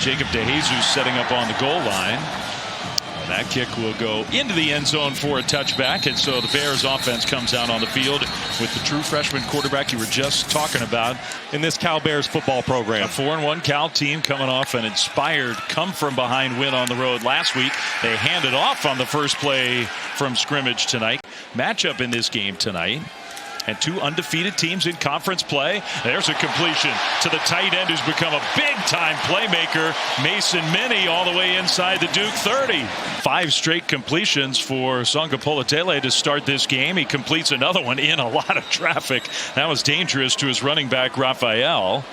Jacob DeJesus setting up on the goal line. And that kick will go into the end zone for a touchback. And so the Bears offense comes out on the field with the true freshman quarterback you were just talking about in this Cal Bears football program. A 4-1 Cal team coming off an inspired come-from-behind win on the road last week. They handed off on the first play from scrimmage tonight. Matchup in this game tonight. And two undefeated teams in conference play. There's a completion to the tight end who's become a big-time playmaker, Mason Minnie, all the way inside the Duke 30. 5 straight completions for Sagapolutele to start this game. He completes another one in a lot of traffic. That was dangerous to his running back, Raphael.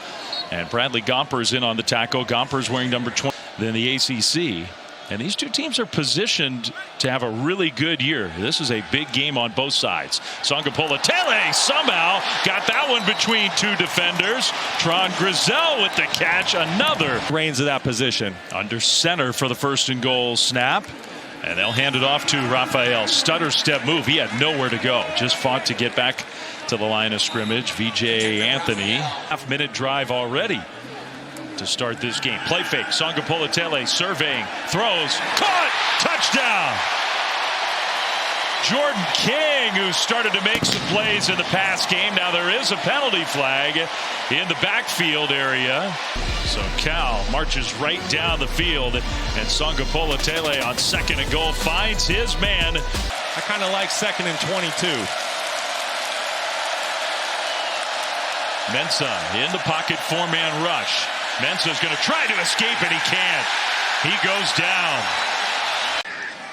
And Bradley Gomper's in on the tackle. Gomper's wearing number 20 in the ACC. And these two teams are positioned to have a really good year. This is a big game on both sides. Sagapolutele somehow got that one between two defenders. Tron Grizel with the catch. Another reigns of that position. Under center for the first and goal snap. And they'll hand it off to Raphael. Stutter step move. He had nowhere to go. Just fought to get back to the line of scrimmage. VJ Anthony. Half-minute drive already to start this game. Play fake. Sagapolutele surveying, throws, caught, touchdown. Jordan King, who started to make some plays in the past game. Now there is a penalty flag in the backfield area. So Cal marches right down the field, and Sagapolutele on second and goal finds his man. I kind of like second and 22. Mensah in the pocket, 4-man rush. Mensah's going to try to escape, and he can't. He goes down.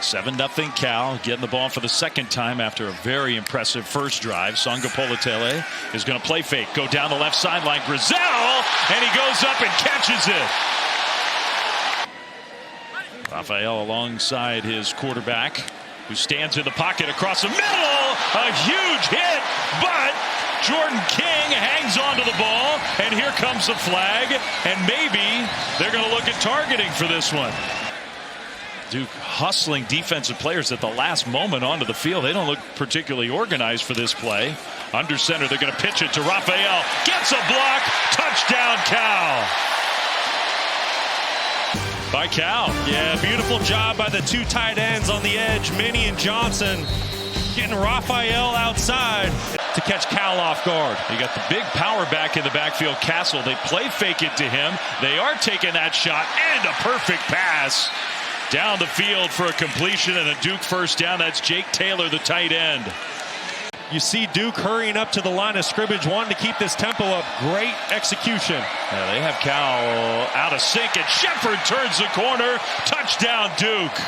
7-0 Cal, getting the ball for the second time after a very impressive first drive. Sagapolutele is going to play fake, go down the left sideline. Grizel, and he goes up and catches it. Raphael alongside his quarterback, who stands in the pocket across the middle. A huge hit, but Jordan King hangs onto the ball, and here comes the flag, and maybe they're going to look at targeting for this one. Duke hustling defensive players at the last moment onto the field. They don't look particularly organized for this play. Under center, they're going to pitch it to Raphael. Gets a block. Touchdown, Cal. By Cal. Yeah, beautiful job by the two tight ends on the edge, Minnie and Johnson, getting Raphael outside to catch Cal off guard. You got the big power back in the backfield, Castle. They play fake it to him. They are taking that shot, and a perfect pass down the field for a completion and a Duke first down. That's Jake Taylor, the tight end. You see Duke hurrying up to the line of scrimmage, wanting to keep this tempo up. Great execution. Yeah, they have Cal out of sync, and Sheppard turns the corner. Touchdown, Duke.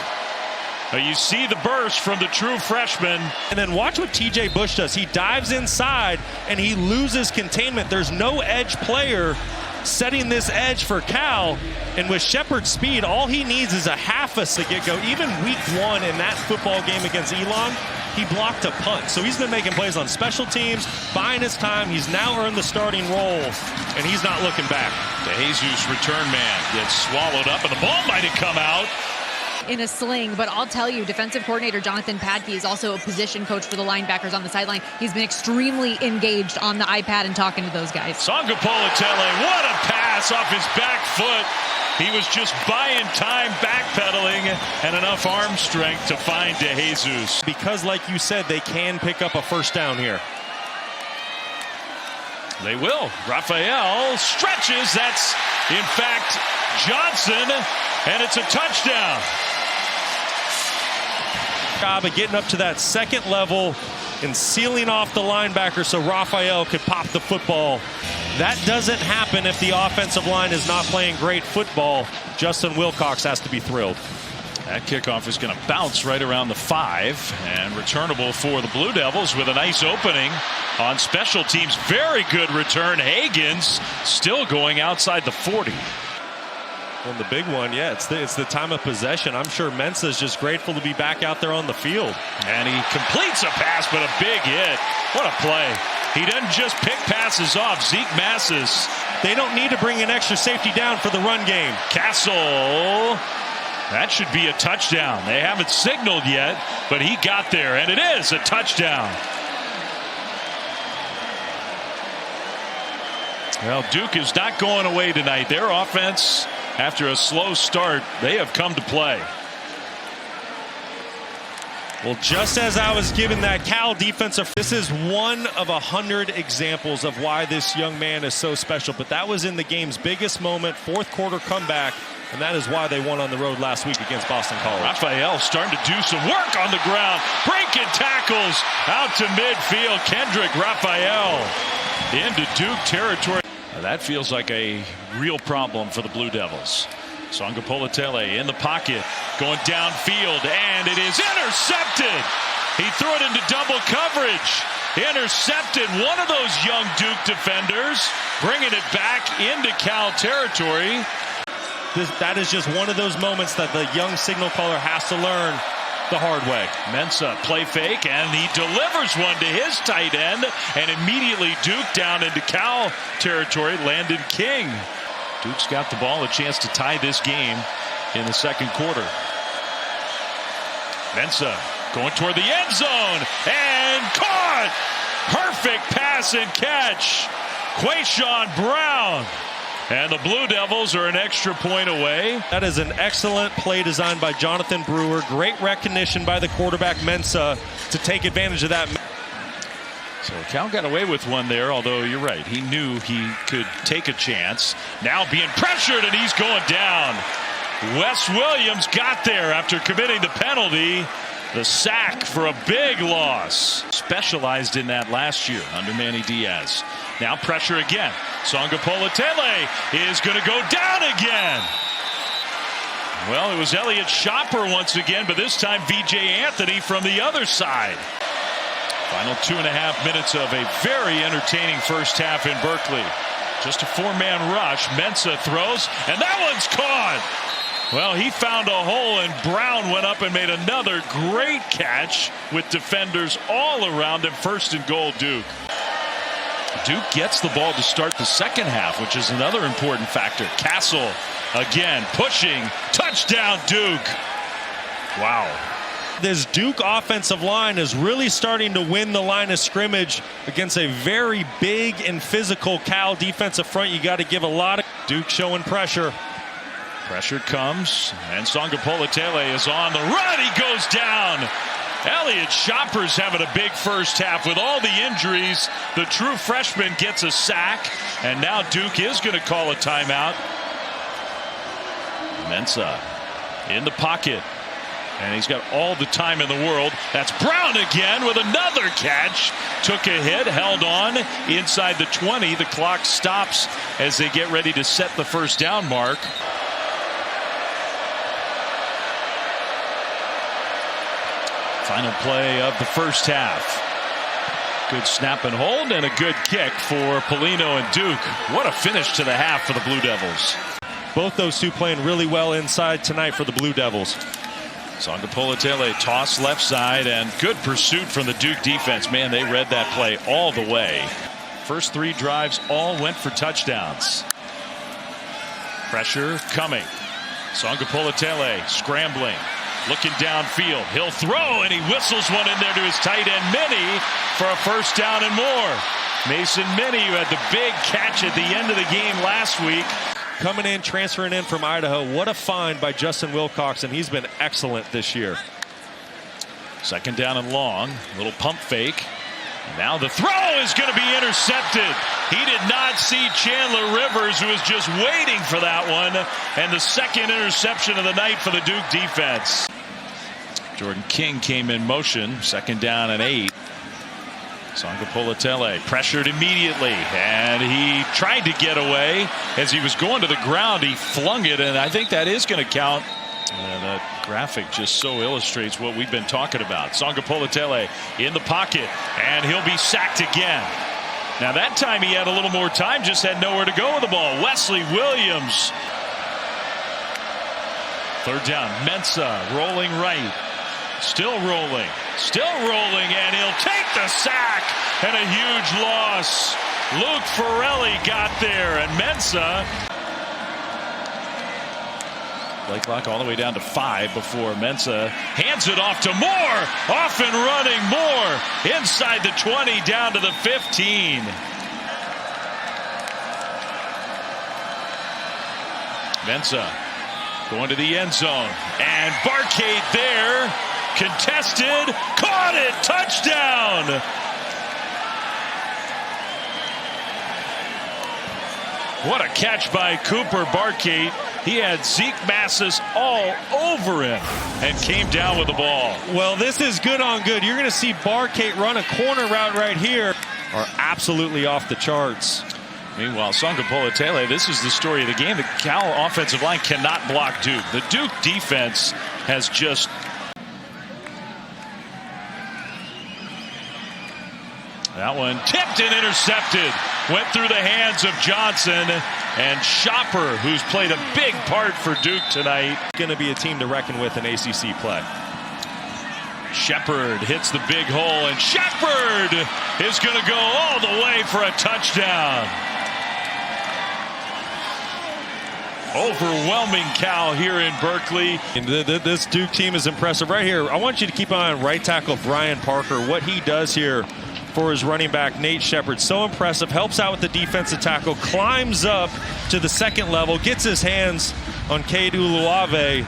You see the burst from the true freshman. And then watch what TJ Bush does. He dives inside, and he loses containment. There's no edge player setting this edge for Cal. And with Sheppard's speed, all he needs is a half a to get go. Even week 1 in that football game against Elon, he blocked a punt. So he's been making plays on special teams, buying his time. He's now earned the starting role, and he's not looking back. DeJesus return man gets swallowed up, and the ball might have come out in a sling, but I'll tell you, defensive coordinator Jonathan Padkey is also a position coach for the linebackers on the sideline. He's been extremely engaged on the iPad and talking to those guys. Sagapolutele, what a pass off his back foot. He was just buying time, backpedaling, and enough arm strength to find DeJesus. Because, like you said, they can pick up a first down here. They will. Raphael stretches. That's, in fact, Johnson, and it's a touchdown. Job of getting up to that second level and sealing off the linebacker so Raphael could pop the football. That doesn't happen if the offensive line is not playing great football. Justin Wilcox has to be thrilled. That kickoff is going to bounce right around the 5 and returnable for the Blue Devils with a nice opening on special teams. Very good return. Hagens still going outside the 40. And the big one, yeah, it's the time of possession. I'm sure Mensah is just grateful to be back out there on the field. And he completes a pass, but a big hit. What a play. He doesn't just pick passes off. Zeke Massis. They don't need to bring an extra safety down for the run game. Castle. That should be a touchdown. They haven't signaled yet, but he got there, and it is a touchdown. Well, Duke is not going away tonight. Their offense after a slow start, they have come to play. Well, just as I was giving that Cal defensive, this is one of 100 examples of why this young man is so special. But that was in the game's biggest moment, fourth quarter comeback, and that is why they won on the road last week against Boston College. Raphael starting to do some work on the ground, breaking tackles out to midfield. Kendrick Raphael into Duke territory. Now that feels like a real problem for the Blue Devils. Sagapolutele in the pocket, going downfield, and it is intercepted. He threw it into double coverage. Intercepted one of those young Duke defenders, bringing it back into Cal territory. That is just one of those moments that the young signal caller has to learn the hard way. Mensah play fake, and he delivers one to his tight end, and immediately Duke down into Cal territory. Landon King. Duke's got the ball, a chance to tie this game in the second quarter. Mensah going toward the end zone and caught. Perfect pass and catch. Quayshawn Brown. And the Blue Devils are an extra point away. That is an excellent play designed by Jonathan Brewer. Great recognition by the quarterback Mensah to take advantage of that. So Cal got away with one there, although you're right. He knew he could take a chance. Now being pressured, and he's going down. Wes Williams got there after committing the penalty. The sack for a big loss. Specialized in that last year under Manny Diaz. Now pressure again. Sagapolutele is going to go down again. Well, it was Elliott Shopper once again, but this time VJ Anthony from the other side. Final 2.5 minutes of a very entertaining first half in Berkeley. Just a four-man rush. Mensah throws, and that one's caught. Well, he found a hole, and Brown went up and made another great catch with defenders all around him. First and goal, Duke. Duke gets the ball to start the second half, which is another important factor. Castle again pushing. Touchdown, Duke. Wow. This Duke offensive line is really starting to win the line of scrimmage against a very big and physical Cal defensive front. You got to give a lot of Duke showing pressure. Pressure comes, and Sagapolutele is on the run. He goes down. Elliott Shopper's having a big first half with all the injuries. The true freshman gets a sack, and now Duke is going to call a timeout. Mensah in the pocket, and he's got all the time in the world. That's Brown again with another catch. Took a hit, held on inside the 20. The clock stops as they get ready to set the first down mark. Final play of the first half. Good snap and hold, and a good kick for Polino and Duke. What a finish to the half for the Blue Devils. Both those two playing really well inside tonight for the Blue Devils. Sagapolutele toss left side, and good pursuit from the Duke defense. Man, they read that play all the way. First three drives all went for touchdowns. Pressure coming. Sagapolutele scrambling. Looking downfield. He'll throw, and he whistles one in there to his tight end, Minnie, for a first down and more. Mason Minnie, who had the big catch at the end of the game last week. Coming in, transferring in from Idaho. What a find by Justin Wilcox, and he's been excellent this year. Second down and long. Little pump fake. Now the throw is going to be intercepted. He did not see Chandler Rivers, who was just waiting for that one. And the second interception of the night for the Duke defense. Jordan King came in motion. Second down and 8. Sagapolutele pressured immediately, and he tried to get away. As he was going to the ground, he flung it, and I think that is going to count. That graphic just so illustrates what we've been talking about. Sagapolutele in the pocket, and he'll be sacked again. Now that time he had a little more time, just had nowhere to go with the ball. Wesley Williams. Third down, Mensah rolling right. Still rolling, and he'll take the sack, and a huge loss. Luke Forelli got there, and Mensah. Play clock all the way down to 5 before Mensah hands it off to Moore. Off and running Moore inside the 20 down to the 15. Mensah going to the end zone. And Barkate there. Contested. Caught it. Touchdown. What a catch by Cooper Barkate. He had Zeke Massis all over him and came down with the ball. Well, this is good on good. You're going to see Barkate run a corner route right here. Are absolutely off the charts. Meanwhile, Sagapolutele, this is the story of the game. The Cal offensive line cannot block Duke. The Duke defense has just... That one tipped and intercepted. Went through the hands of Johnson and Shopper, who's played a big part for Duke tonight. Going to be a team to reckon with in ACC play. Sheppard hits the big hole, and Sheppard is going to go all the way for a touchdown. Overwhelming Cal here in Berkeley. This Duke team is impressive right here. I want you to keep an eye on right tackle Brian Parker. What he does here for his running back, Nate Sheppard. So impressive. Helps out with the defensive tackle. Climbs up to the second level. Gets his hands on Cade Uluave.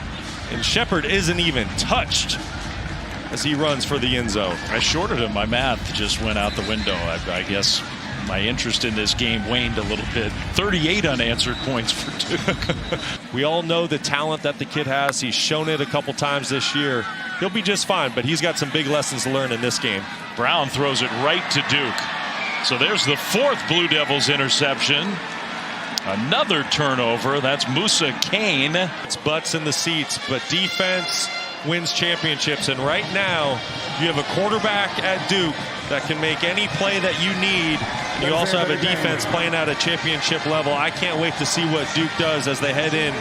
And Sheppard isn't even touched as he runs for the end zone. I shorted him. My math just went out the window. I guess my interest in this game waned a little bit. 38 unanswered points for Duke. We all know the talent that the kid has. He's shown it a couple times this year. He'll be just fine, but he's got some big lessons to learn in this game. Brown throws it right to Duke. So there's the fourth Blue Devils interception. Another turnover. That's Musa Kane. It's butts in the seats, but defense wins championships. And right now, you have a quarterback at Duke that can make any play that you need. And you also have a defense playing at a championship level. I can't wait to see what Duke does as they head in